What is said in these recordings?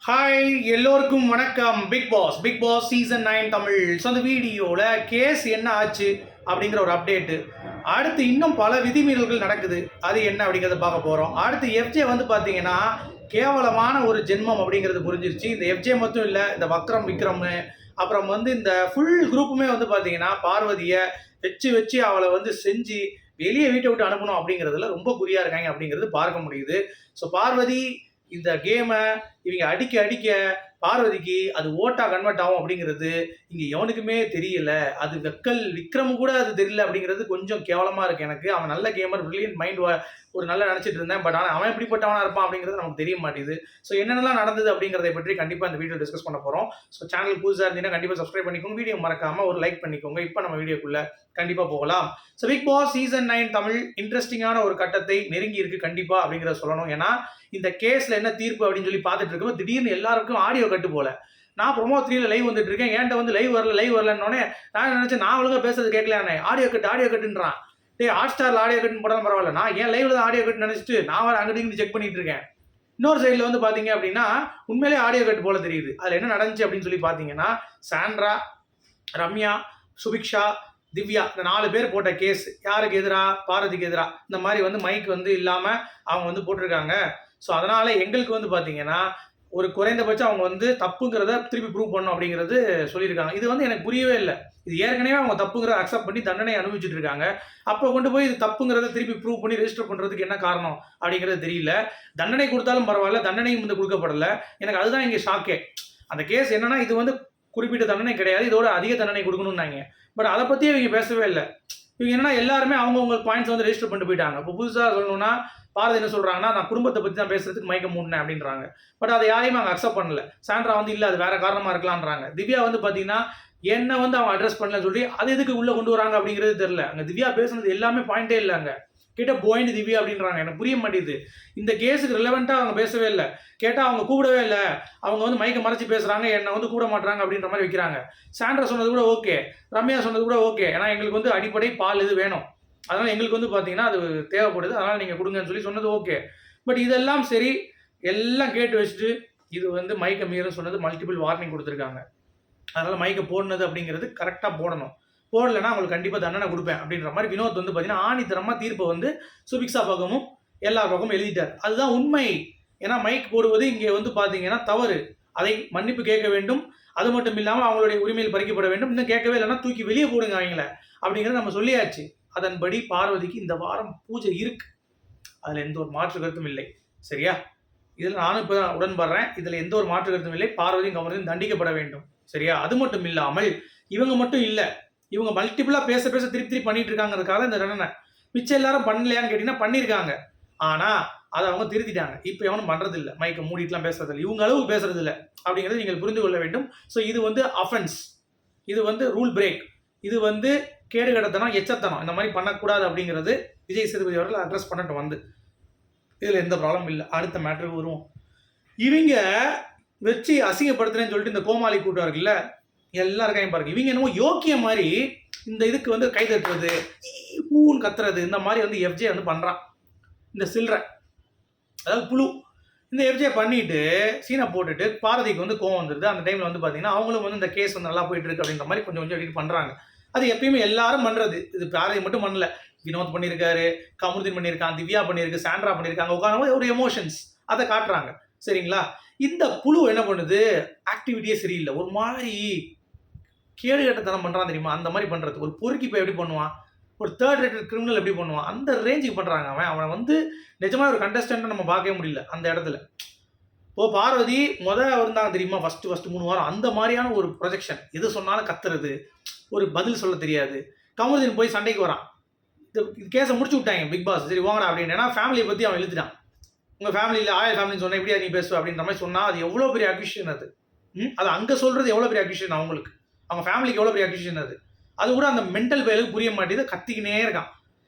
Hi எல்லோருக்கும் வணக்கம். Big boss season 9 Tamil. So அந்த வீடியோவில் கேஸ் என்ன ஆச்சு அப்படிங்கிற ஒரு அப்டேட்டு. அடுத்து இன்னும் பல விதிமீறல்கள் நடக்குது, அது என்ன அப்படிங்கிறத பார்க்க போகிறோம். அடுத்து எஃப்ஜே வந்து பார்த்தீங்கன்னா கேவலமான ஒரு ஜென்மம் அப்படிங்கிறது புரிஞ்சிருச்சு. இந்த எஃப்ஜே மட்டும் இல்லை, இந்த விக்ரம் அப்புறம் வந்து இந்த ஃபுல் குரூப்புமே வந்து பார்த்தீங்கன்னா பார்வதியை வச்சு அவளை வந்து செஞ்சு வெளியே வீட்டை விட்டு அனுப்பணும் அப்படிங்கிறதுல ரொம்ப குறியாக இருக்காங்க அப்படிங்கிறது பார்க்க முடியுது. ஸோ பார்வதி இந்த கேமை இவங்க அடிக்க பார்வதிக்கு அது ஓட்டா கன்வெர்ட் ஆகும் அப்படிங்கிறது இங்கே எவனுக்குமே தெரியல. அது விக்ரம் கூட அது தெரியல அப்படிங்கிறது கொஞ்சம் கேவலமாக இருக்குது எனக்கு. அவன் நல்ல கேமர், பிரில்லியன்ட் மைண்ட், ஒரு நல்லா நினச்சிட்டு இருந்தேன். பட் ஆனால் அவன் எப்படிப்பட்டவனா இருப்பான் அப்படிங்கிறது நமக்கு தெரிய மாட்டேது. ஸோ என்னென்னலாம் நடந்தது அப்படிங்கிறத பற்றி கண்டிப்பாக இந்த வீடியோ டிஸ்கஸ் பண்ண போகிறோம். ஸோ சேனல் புதுசாக இருந்தீங்கன்னா கண்டிப்பாக சப்ஸ்கிரைப் பண்ணிக்கோங்க, வீடியோ மறக்காமல் ஒரு லைக் பண்ணிக்கோங்க. இப்போ நம்ம வீடியோக்குள்ளே கண்டிப்பாக போகலாம். So big boss season 9 Tamil இன்ட்ரெஸ்டிங்கான ஒரு கட்டத்தை நெருங்கி இருக்கு கண்டிப்பாக அப்படிங்கிறத சொல்லணும். ஏன்னா இந்த கேஸில் என்ன தீர்ப்பு அப்படின்னு சொல்லி பார்த்துட்டு இருக்கோம். திடீர்னு எல்லாருக்கும் ஆடியோ கட்டு போல. நான் ப்ரோமோ 3ல லைவ் வந்துட்டு இருக்கேன், என்கிட்ட வந்து லைவ் வரலன்னொடனே நான் நினைச்சேன் நான் ஒழுங்காக பேசுறது கேட்கலானே, ஆடியோ கட்டுன்றான். ஹாட் ஸ்டாரில் ஆடியோ கட்டுன்னு போட்டாலும் பரவாயில்ல, நான் ஏன் லைவ்ல தான் ஆடியோ கட்டு நினைச்சிட்டு நான் வர அங்கிட்டு செக் பண்ணிட்டு இருக்கேன். இன்னொரு சைடில் வந்து பார்த்தீங்க அப்படின்னா உண்மையிலே ஆடியோ கட்டு போல தெரியுது. அதில் என்ன நடந்துச்சு அப்படின்னு சொல்லி பார்த்தீங்கன்னா, சாண்ட்ரா, ரம்யா, சுபிக்ஷா, திவ்யா இந்த 4 பேர் போட்ட கேஸ் யாருக்கு எதிராக? பார்வதிக்கு எதிராக. இந்த மாதிரி வந்து மைக் வந்து இல்லாமல் அவங்க வந்து போட்டிருக்காங்க. ஸோ அதனால் எங்களுக்கு வந்து பார்த்தீங்கன்னா ஒரு குறைந்தபட்சம் அவங்க வந்து தப்புங்கிறத திருப்பி ப்ரூவ் பண்ணணும் அப்படிங்கிறது சொல்லியிருக்காங்க. இது வந்து எனக்கு புரியவே இல்லை. இது ஏற்கனவே அவங்க தப்புங்கிறத அக்செப்ட் பண்ணி தண்டனை அனுபவிச்சுட்டு இருக்காங்க. அப்போ கொண்டு போய் இது தப்புங்கிறத திருப்பி ப்ரூவ் பண்ணி ரெஜிஸ்டர் பண்ணுறதுக்கு என்ன காரணம் அப்படிங்கிறது தெரியல. தண்டனை கொடுத்தாலும் பரவாயில்ல, தண்டனையும் வந்து கொடுக்கப்படலை. எனக்கு அதுதான் இங்கே ஷாக்கே. அந்த கேஸ் என்னன்னா இது வந்து குறிப்பிட்ட தண்டனை கிடையாது, இதோட அதிக தண்டனை கொடுக்கணும்னாங்க. பட் அதை பற்றியே இவங்க பேசவே இல்லை. இவங்க என்னன்னா எல்லாருமே அவங்கவுங்க பாயிண்ட்ஸ் வந்து ரெஜிஸ்டர் பண்ணிட்டு போயிட்டாங்க. இப்போ புதுசாக சொல்லணும்னா பார்வதி என்ன சொல்கிறாங்கன்னா, நான் குடும்பத்தை பற்றி தான் பேசுறதுக்கு மயக்க மூடினேன் அப்படின்றாங்க. பட் அதை யாரையும் அங்கே அக்செப்ட் பண்ணல. சாண்ட்ரா வந்து இல்லை அது வேற காரணமாக இருக்கலான்றாங்க. திவ்யா வந்து பார்த்தீங்கன்னா என்ன வந்து அவன் அட்ரஸ் பண்ணலன்னு சொல்லி அது எதுக்கு உள்ளே கொண்டு வராங்க அப்படிங்கிறது தெரியல. அங்கே திவ்யா பேசுனது எல்லாமே பாயிண்டே இல்லை. அங்கே கிட்ட பாயிண்ட் திவ்யா அப்படின்றாங்க. எனக்கு புரிய மாட்டேது. இந்த கேஸுக்கு ரிலவெண்ட்டாக அவங்க பேசவே இல்லை. கேட்டால் அவங்க கூப்பிடவே இல்லை. அவங்க வந்து மைக்கை மறைச்சி பேசுகிறாங்க, என்னை வந்து கூட மாட்டுறாங்க அப்படின்ற மாதிரி வைக்கிறாங்க. சாண்ட்ரா சொன்னது கூட ஓகே, ரம்யா சொன்னது கூட ஓகே. ஏன்னா எங்களுக்கு வந்து அடிப்படை பால் இது வேணும், அதனால் எங்களுக்கு வந்து பார்த்தீங்கன்னா அது தேவைப்படுது, அதனால் நீங்கள் கொடுங்கன்னு சொல்லி சொன்னது ஓகே. பட் இதெல்லாம் சரி, எல்லாம் கேட்டு வச்சுட்டு இது வந்து மைக்கை மீறும் சொன்னது மல்டிபிள் வார்னிங் கொடுத்துருக்காங்க. அதனால் மைக்கை போடுனது அப்படிங்கிறது கரெக்டாக போடணும். போடலைன்னா அவங்களுக்கு கண்டிப்பாக தண்டனை கொடுப்பேன் அப்படின்ற மாதிரி வினோத் வந்து பார்த்தீங்கன்னா ஆணித்தரமாக தீர்ப்பை வந்து சுபிக்ஷா பக்கமும் எல்லா பக்கமும் எழுதிட்டார். அதுதான் உண்மை. ஏன்னா மைக் போடுவது இங்கே வந்து பார்த்தீங்கன்னா தவறு. அதை மன்னிப்பு கேட்க வேண்டும். அது மட்டும் இல்லாமல் அவங்களுடைய உரிமையில் பறிக்கப்பட வேண்டும். இன்னும் கேட்கவே இல்லைன்னா தூக்கி வெளியே போடுங்க அவங்கள அப்படிங்கிறத நம்ம சொல்லியாச்சு. அதன்படி பார்வதிக்கு இந்த வாரம் பூஜை இருக்கு. அதில் எந்த ஒரு மாற்று கருத்தும் இல்லை. சரியா? இதில் நானும் இப்போ உடன்படுறேன். இதில் எந்த ஒரு மாற்று கருத்தும் இல்லை. பார்வதியும் கமருதீனும் தண்டிக்கப்பட வேண்டும். சரியா? அது மட்டும் இல்லாமல் இவங்க மட்டும் இல்லை, இவங்க மல்டிபிளாக பேச திருப்பி பண்ணிட்டு இருக்காங்கிறதுக்காக இந்த தண்டனை. மிச்சம் எல்லாரும் பண்ணலையான்னு கேட்டிங்கன்னா பண்ணியிருக்காங்க. ஆனால் அதை அவங்க திருத்திட்டாங்க. இப்போ எவனும் பண்ணுறது இல்லை, மைக்கை மூடிட்டுலாம் பேசுறது இல்லை, இவங்க அளவுக்கு பேசுறது இல்லை அப்படிங்கிறது நீங்கள் புரிந்து கொள்ள வேண்டும். ஸோ இது வந்து அஃபென்ஸ், இது வந்து ரூல் பிரேக், இது வந்து கேடுகடத்தனம், எச்சத்தனம், இந்த மாதிரி பண்ணக்கூடாது அப்படிங்கிறது விஜய் சேதுபதி அவர்கள் அட்ரஸ் பண்ணட்டும். வந்து இதில் எந்த ப்ராப்ளம் இல்லை. அடுத்த மேட்டருக்கு வருவோம். இவங்க வச்சு அசிங்கப்படுத்துறேன்னு சொல்லிட்டு இந்த கோமாளி கூட்டார்கள்ல எல்லாருக்கையும் பாருங்க, இவங்க என்னமோ யோக்கிய மாதிரி இந்த இதுக்கு வந்து கை தட்டுறது, பூன்னு கத்துறது, இந்த மாதிரி வந்து எஃப்ஜே வந்து பண்ணுறான். இந்த சில்லறை, அதாவது புழு, இந்த எஃப்ஜே பண்ணிட்டு சீனை போட்டுட்டு பார்வதிக்கு வந்து கோவம் வந்துடுது. அந்த டைமில் வந்து பார்த்தீங்கன்னா அவங்களும் வந்து இந்த கேஸ் வந்து நல்லா போயிட்டு இருக்கு அப்படின்ற மாதிரி கொஞ்சம் எடிட் பண்ணுறாங்க. அது எப்பயுமே எல்லாரும் பண்ணுறது. இது பார்வதி மட்டும் பண்ணல, வினோத் பண்ணியிருக்காரு, கமருதீன் பண்ணியிருக்கான், திவ்யா பண்ணியிருக்கு, சாண்ட்ரா பண்ணியிருக்காங்க. உட்காந்து ஒரு எமோஷன்ஸ் அதை காட்டுறாங்க. சரிங்களா? இந்த புழு என்ன பண்ணுது, ஆக்டிவிட்டியே சரியில்லை, ஒரு மாதிரி கேடுகட்டத்தனம் பண்ணுறான் தெரியுமா? அந்த மாதிரி பண்ணுறது. ஒரு பொறுக்கி போய் எப்படி பண்ணுவான், ஒரு தேர்ட் ரேட்டட் கிரிமினல் எப்படி பண்ணுவான், அந்த ரேஞ்சுக்கு பண்ணுறாங்க. அவனை வந்து நிஜமாக ஒரு கண்டஸ்டன்ட்டை நம்ம பார்க்கவே முடியல அந்த இடத்துல. இப்போ பார்வதி இருந்தாங்க தெரியுமா, ஃபஸ்ட்டு 3 வாரம் அந்த மாதிரியான ஒரு ப்ரொஜெக்ஷன். எது சொன்னாலும் கத்துறது, ஒரு பதில் சொல்ல தெரியாது. கமருதீன் போய் சண்டைக்கு வரான். இது கேஸை முடிச்சு விட்டாங்க பிக் பாஸ். சரி வாங்கடா அப்படின்னு. ஏன்னா ஃபேமிலியை பற்றி அவன் எழுதிட்டான். உங்கள் ஃபேமிலியில் ஆயல் ஃபேமிலின்னு சொன்னால் எப்படியா நீ பேசுவ அப்படின்ற மாதிரி சொன்னால் அது எவ்வளோ பெரிய அக்யூஷன். அது அங்கே சொல்கிறது எவ்வளோ பெரிய அக்யூஷன், அவங்களுக்கு அவங்க ஃபேமிலிக்கு எவ்வளோ பெரிய அக்யூஷன். அது கூட அந்த மென்டல் பேருக்கு புரிய மாட்டேது, கத்திக்கினே இருக்கான்.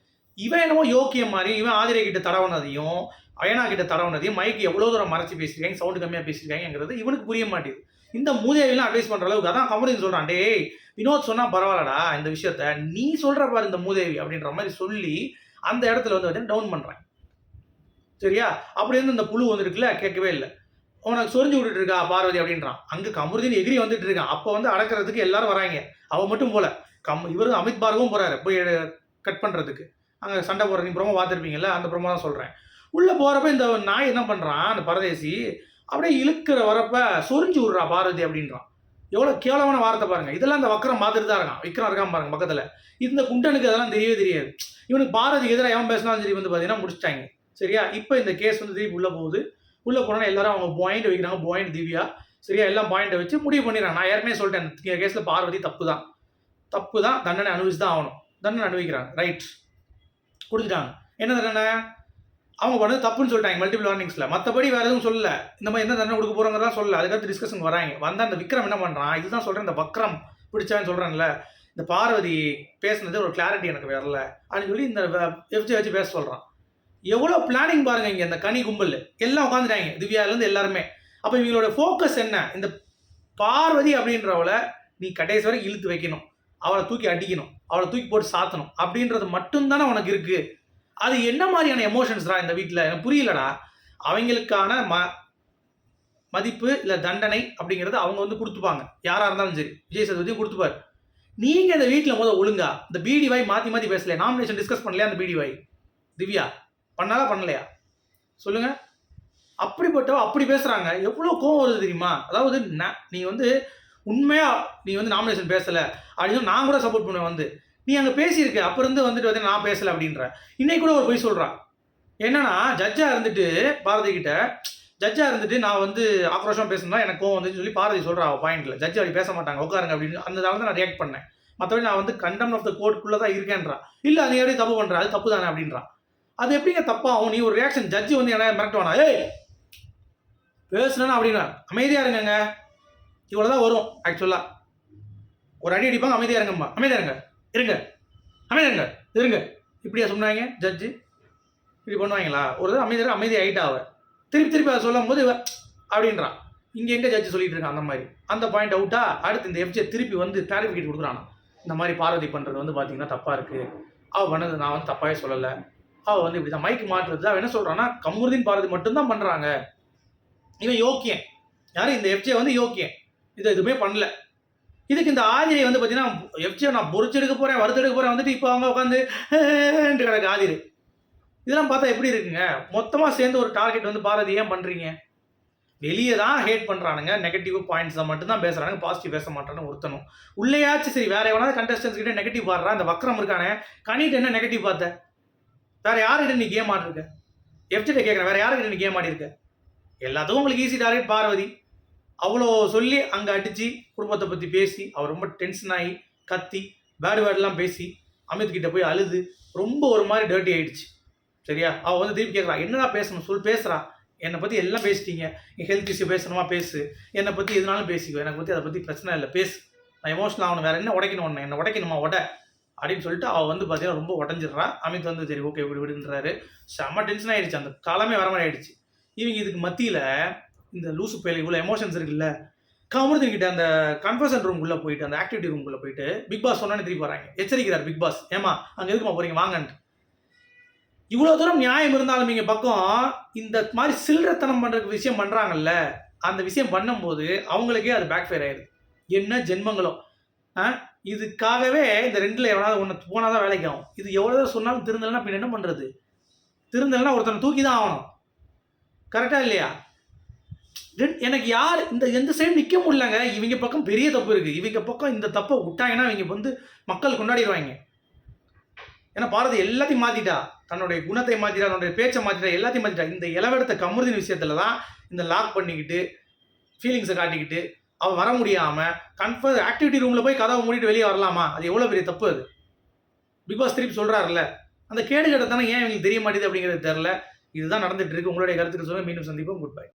இவன் என்னமோ யோக்கியம் மாதிரி இவன் ஆதிரை கிட்ட தடவுனதையும் அயனா கிட்ட தடவுனதையும் மைக்கு எவ்வளோ தூரம் மறைச்சி பேசியிருக்காங்க, சவுண்டு கம்மியாக பேசியிருக்காங்கிறது இவனுக்கு புரிய மாட்டேது. இந்த மூதேவிலாம் அட்வைஸ் பண்ணுற அளவுக்கு அதான் கமருதீன் சொல்கிறான், டேய் வினோத் சொன்னால் பரவாயில்லடா இந்த விஷயத்த நீ சொல்கிற பாரு இந்த மூதேவி அப்படின்ற மாதிரி சொல்லி அந்த இடத்துல வந்து டவுன் பண்ணுறேன். சரியா? அப்படி இருந்து இந்த புழு வந்துருக்குல்ல கேட்கவே இல்லை. உனக்கு சொரிஞ்சு விட்டுட்டு இருக்கா பார்வதி அப்படின்றான். அங்கே கமருதீன் எகிரி வந்துட்டு இருக்கான். அப்போ வந்து அடக்கிறதுக்கு எல்லாரும் வராங்க. அவன் மட்டும் போல. இவரு அமித் பார்கவும் போறாரு போய் கட் பண்ணுறதுக்கு. அங்கே சண்டை போடுற நீ ப்ரோமோ பார்த்துருப்பீங்கல்ல, அந்த ப்ரோமோ தான் சொல்கிறேன். உள்ளே போகிறப்ப இந்த நாய் என்ன பண்ணுறான், அந்த பரதேசி அப்படியே இழுக்கிற வரப்ப சொரிஞ்சு விட்றா பார்வதி அப்படின்றான். எவ்வளோ கேவலமான வார்த்தை பாருங்க. இதெல்லாம் இந்த வக்கரம் பார்த்துட்டு தான் இருக்கான். விக்ரம் இருக்கான் பாருங்க பக்கத்தில். இந்த குண்டனுக்கு அதெல்லாம் தெரியவே தெரியாது. இவனுக்கு பாரதிக்கு எதிராக எவன் பேசினாலும் சரி வந்து பார்த்தீங்கன்னா முடிச்சிட்டாங்க. சரியா? இப்போ இந்த கேஸ் வந்து திருப்பி உள்ளே போகுது. உள்ளே போனோன்னா எல்லாரும் அவங்க பாயிண்ட் வைக்கிறாங்க. பாயிண்ட் திவ்யா சரியா எல்லாம் பாயிண்ட்டை வச்சு முடிவு பண்ணிடுறாங்க. நான் ஏற்கனவே சொல்லிட்டேன், இந்த கேஸில் பார்வதி தப்பு தான், தண்டனை அனுபவிச்சு தான் ஆகணும். தண்டனை அனுபவிக்கிறாங்க. ரைட், கொடுத்துட்டாங்க. என்ன தண்டனை? அவங்க பண்ணது தப்புன்னு சொல்லிட்டாங்க மல்டிபிள் வார்னிங்ஸில். மற்றபடி வேறு எதுவும் சொல்லலை. இந்த மாதிரி என்ன தண்டனை கொடுக்க போகிறோங்கிறதா சொல்லலை. அதுக்கடுத்து டிஸ்கஷன் வராங்க. வந்தால் அந்த விக்ரம் என்ன பண்ணுறான், இதுதான் சொல்கிறேன், இந்த வக்ரம் பிடிச்சான்னு சொல்கிறேன்ல, இந்த பார்வதி பேசுனது ஒரு கிளாரிட்டி எனக்கு வரல அப்படின்னு சொல்லி இந்த எஃப்ஜே வச்சு பேச சொல்கிறான். எவ்வளோ பிளானிங் பாருங்கள். இங்கே இந்த கனி கும்பல் எல்லாம் உட்காந்துட்டாங்க, திவ்யாவிலேருந்து எல்லாருமே. அப்போ இவங்களோட ஃபோக்கஸ் என்ன, இந்த பார்வதி அப்படின்றவளை நீ கடைசி வரை இழுத்து வைக்கணும், அவளை தூக்கி அடிக்கணும், அவளை தூக்கி போட்டு சாத்தணும் அப்படின்றது மட்டும்தானே உனக்கு இருக்குது. அது என்ன மாதிரியான எமோஷன்ஸ்டா இந்த வீட்டில் எனக்கு புரியலடா. அவங்களுக்கான மதிப்பு இல்லை தண்டனை அப்படிங்கிறது அவங்க வந்து கொடுத்துப்பாங்க, யாராக இருந்தாலும் சரி. விஜய் சேதுபதியும் கொடுத்துப்பார். நீங்கள் இந்த வீட்டில் ஒழுங்கா இந்த பிடிவாய் மாற்றி மாற்றி பேசலையா, நாமினேஷன் டிஸ்கஸ் பண்ணலையா அந்த பிடிவாய் திவ்யா பண்ணாலா பண்ணலையா சொல்லுங்கள். அப்படிப்பட்டவ அப்படி பேசுகிறாங்க. எவ்வளோ கோவம் வருது தெரியுமா? அதாவது நீ வந்து உண்மையாக நீ வந்து நாமினேஷன் பேசலை அப்படின்னு நான் கூட சப்போர்ட் பண்ணுவேன். வந்து நீ அங்கே பேசியிருக்க, அப்போ இருந்து வந்துட்டு வந்து நான் பேசலை அப்படின்ற. இன்னைக்கு கூட ஒரு பொய் சொல்கிறான். என்னன்னா ஜட்ஜாக இருந்துட்டு பாரதி கிட்ட ஜட்ஜாக இருந்துட்டு நான் வந்து ஆக்ரோஷமாக பேசணும்னா எனக்கு கோவம் வந்துன்னு சொல்லி பாரதி சொல்கிறா அவள் பாயிண்டில். ஜட்ஜ் அப்படி பேச மாட்டாங்க, உட்காருங்க அப்படின்னு. அந்த தான் நான் ரியாக்ட் பண்ணேன். மற்றபடி நான் வந்து கண்டெம்ட் ஆஃப் த கோர்ட்டுக்குள்ளே தான் இருக்கேன்றா. இல்லை அது எப்படி தப்பு பண்ணுறா, அது தப்பு தானே அப்படின்றான். அது எப்படிங்க தப்பாகும்? நீ ஒரு ரியாக்ஷன் ஜட்ஜி வந்து என்ன மிரட்டுவானா, ஏய் பேசுனா அப்படின்னா அமைதியாக இருங்கங்க, இவ்வளோதான் வரும். ஆக்சுவலாக ஒரு அடி அடிப்பாங்க, அமைதியாக இருங்கம்மா, அமைதியாக இருங்க, இருங்க, அமைதியாக இருங்க, இப்படியா சொன்னாங்க ஜட்ஜு? இப்படி பண்ணுவாங்களா? ஒரு தடவை அமைதி ஆகிட்டா அவ திருப்பி அதை சொல்லும் போது அப்படின்றான். இங்கே எங்கே ஜட்ஜு சொல்லிட்டு இருக்கான் அந்த மாதிரி. அந்த பாயிண்ட் அவுட்டா அடுத்து இந்த எஃப்ஜே திருப்பி வந்து கிளாரிஃபிகேட் கொடுக்குறான். இந்த மாதிரி பார்வதி பண்ணுறது வந்து பார்த்தீங்கன்னா தப்பாக இருக்குது, அவள் பண்ணது நான் வந்து தப்பாகவே சொல்லலை, அவள் வந்து இப்படி தான் மைக்கு மாற்றுறது. அவன் என்ன சொல்கிறான்னா கமருதீன் பார்வதி மட்டும்தான் பண்ணுறாங்க, இவன் யோக்கியன் யாரும் இந்த எஃப்ஜே வந்து யோக்கியன், இதை எதுவுமே பண்ணல. இதுக்கு இந்த ஆதிரை வந்து பார்த்தீங்கன்னா எஃப்ஜே நான் பொறிச்செடுக்க போகிறேன், வறுத்தெடுக்க போகிறேன் வந்துட்டு இப்போ அவங்க உட்காந்து கிடக்கு ஆதிரை. இதெல்லாம் பார்த்தா எப்படி இருக்குங்க? மொத்தமாக சேர்ந்து ஒரு டார்கெட் வந்து பாரதி ஏன் பண்ணுறீங்க? வெளியே தான் ஹேட் பண்ணுறானுங்க, நெகட்டிவ் பாயிண்ட்ஸை மட்டும்தான் பேசுகிறானுங்க, பாசிட்டிவ் பேச மாட்டான்னு ஒருத்தனும். உள்ளேயாச்சும் சரி வேறு எவனாவது கண்டஸ்டன்ஸ் கிட்டே நெகட்டிவ் பாடுறான். இந்த வக்ரம் இருக்கானே கனிட்டு என்ன நெகட்டிவ் பார்த்த? வேறு யார்கிட்ட நீ கேம் ஆடிருக்க? எஃப்ஜிட்ட கேட்குறேன், வேறு யாருக்கிட்ட நீ கேம் ஆடிருக்க? எல்லாத்துக்கும் உங்களுக்கு ஈஸி டார்கெட் பார்வதி. அவ்வளோ சொல்லி அங்கே அடித்து குடும்பத்தை பற்றி பேசி அவர் ரொம்ப டென்ஷன் ஆகி கத்தி வேர்டெலாம் பேசி அமித் கிட்ட போய் அழுது ரொம்ப ஒரு மாதிரி டர்ட்டி ஆகிடுச்சு. சரியா? அவள் வந்து திருப்பி கேட்குறா, என்னடா பேசணும் பேசுகிறா, என்னை பற்றி எல்லாம் பேசிட்டீங்க, என் ஹெல்த் இஷ்யூ பேசணுமா பேசு, என்னை பற்றி எதுனாலும் பேசிக்கோ, எனக்கு பற்றி அதை பற்றி பிரச்சனை இல்லை பேசு, நான் எமோஷனல் ஆகணும், வேறு என்ன உடைக்கணும், என்னை உடைக்கணுமா அப்படின்னு சொல்லிட்டு அவள் வந்து பார்த்தீங்கன்னா ரொம்ப உடஞ்சிடுறா. அமித் வந்து சரி ஓகே விடுன்றாரு. செம்ம டென்ஷன் ஆகிடுச்சு, அந்த காலமே வர மாதிரி ஆகிடுச்சு. இவங்க இதுக்கு மத்தியில் இந்த லூசு பேல இவ்வளோ எமோஷன்ஸ் இருக்குல்ல, கமருதீன் கிட்ட அந்த கன்ஃபர்ஷன் ரூம்குள்ளே போயிட்டு அந்த ஆக்டிவிட்டி ரூம்குள்ளே போயிட்டு பிக் பாஸ் சொன்னானே திருப்பி வராங்க, எச்சரிக்கிறார் பிக் பாஸ், ஏமா அங்கே இருக்குமா போகிறீங்க வாங்கன்ட்டு. இவ்வளோ தூரம் நியாயம் இருந்தாலும் இங்கே பக்கம் இந்த மாதிரி சில்லறத்தனம் பண்ணுறதுக்கு விஷயம் பண்ணுறாங்கல்ல, அந்த விஷயம் பண்ணும்போது அவங்களுக்கே அது பேக் ஃபயர் ஆயிடுது. என்ன ஜென்மங்களோ இதுக்காகவே இந்த ரெண்டில் எவனாவது ஒன்று போனால் தான் வேலைக்கு ஆகும். இது எவ்வளோ சொன்னாலும் திருந்தலைன்னா பின் என்ன பண்ணுறது? திருந்தலைன்னா ஒருத்தனை தூக்கி தான் ஆகணும். கரெக்டாக இல்லையா? எனக்கு யார் இந்த எந்த சைடு நிற்க முடியலங்க. இவங்க பக்கம் பெரிய தப்பு இருக்குது. இவங்க பக்கம் இந்த தப்பை விட்டாங்கன்னா இவங்க வந்து மக்கள் கொண்டாடிடுவாங்க. ஏன்னா பாரதி எல்லாத்தையும் மாற்றிட்டா, தன்னுடைய குணத்தை மாற்றிட்டா, தன்னுடைய பேச்சை மாற்றிட்டா, எல்லாத்தையும் மாற்றிட்டா. இந்த இளவெடுத்த கமருதீன் விஷயத்தில் தான் இந்த லாக் பண்ணிக்கிட்டு ஃபீலிங்ஸை காட்டிக்கிட்டு அவன் வர முடியாமல் கன்ஃபர்ம் ஆக்டிவிட்டி ரூமில் போய் கதவை மூடிட்டு வெளியே வரலாமா? அது எவ்வளோ பெரிய தப்பு அது. பிக் பாஸ் திருப்பி சொல்கிறாருல்ல, அந்த கேடு கட்டத்தானே ஏன் இவங்களுக்கு தெரிய மாட்டேது அப்படிங்கிறது தெரில. இதுதான் நடந்துட்டு இருக்கு. உங்களுடைய கருத்துக்கள் சொல்லுங்கள். மீண்டும் சந்திப்போம். Good bye.